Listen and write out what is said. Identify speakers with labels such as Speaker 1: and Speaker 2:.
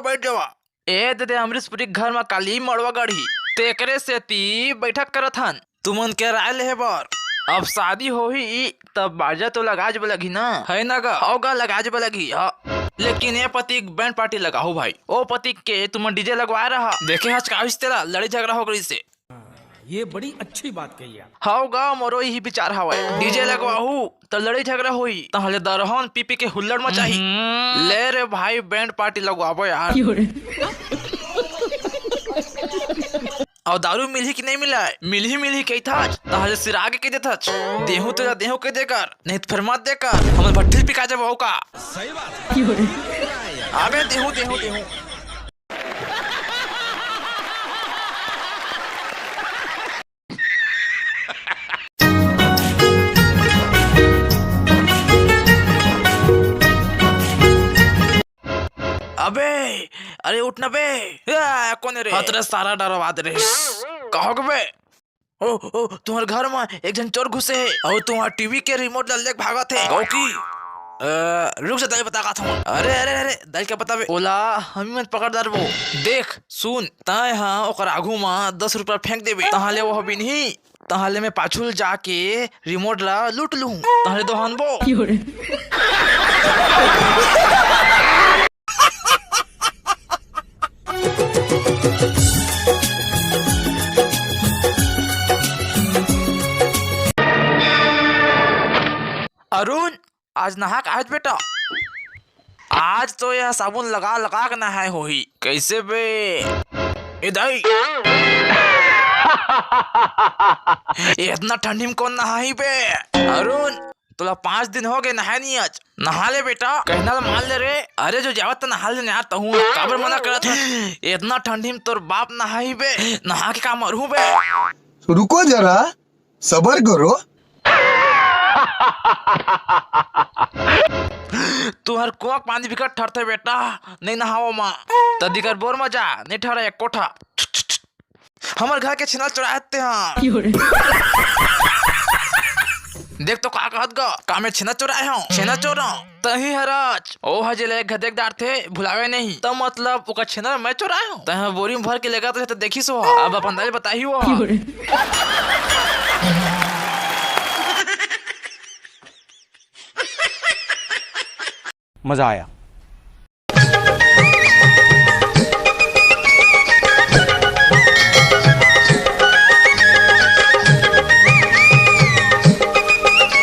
Speaker 1: बैठ जावा। ए दे अमरीशपुरी घर में काली मड़वा गढ़ी तेकरे से ती बैठक करत हन तुमन के राय ले बर। अब शादी होही तब बाजा तो लगाज लगी ना है ना गा होगा लगाज लगी लेकिन ये पति बैंड पार्टी लगाओ भाई। ओ पति के तुम डीजे लगवा रहा देखे हचकाविश तेरा लड़ी झगड़ा हो गई से।
Speaker 2: ये बड़ी अच्छी बात कही है।
Speaker 1: हाउगा मोरो ही विचार हवे डीजे लगवाहू तो लड़ी झगड़ा होई तहले दरहन पीपी के हुल्लड़ मचाही। ले रे भाई बैंड पार्टी लगवाबो यार। और दारू मिली कि नहीं मिला है मिली कही था तहले सिर आगे के देता देहू तो देहू के देकर नहीं तो फिर मत देकर हम भट्टी पिका जब हो का
Speaker 2: सही बात।
Speaker 1: अबे देहू देहू देहू अबे अरे उठना बे कौन रे हतरे सारा डरवा दे रे कहो के बे। ओ तुम्हारे घर में एक जन चोर घुसे है और तुम्हारा टीवी के रिमोट ले भागा थे गौ की रुक जा दाई बता था। अरे अरे अरे दाई क्या पता बे ओला हम मत पकड़ दर वो देख सुन ताए हाँ ओकर आगू में 10 रुपया फेंक देबे तहाले वो हबी नहीं तहाले में पाछुल जाके रिमोट ला लूट लूं तहाले तो हनबो। अरुण आज नहा आज बेटा आज तो यह साबुन लगा लगा के नहाए हो ही कैसे बे इधर इतना ठंडी में कौन नहाई बे। अरुण तुला 5 दिन हो गए नहाए नहीं आज नहा ले बेटा कहना तो मान ले रे। अरे जो जावत तो नहा ले यार तहू काबर मना करत है इतना ठंडी में तोर बाप नहाई बे नहा के का मरू बे।
Speaker 3: रुको जरा सबर करो।
Speaker 1: तुहर कोक पानी बिकट ठरते बेटा नहीं नहाओ माँ तदिकर बोर मजा नहीं ठहरा एक कोठा हमार घर के छिना चुराते हैं देख तो का कहत गा का में छिना चुराए हूँ छिना चोरा तही हराज ओ हजले गदेकदार थे भुलावे नहीं तो मतलब ओका छिना मैं चुराए हूँ तह बोरी में भर के लेगा तो देखी सो अब अपन दाल बताही वो
Speaker 2: मजा आया।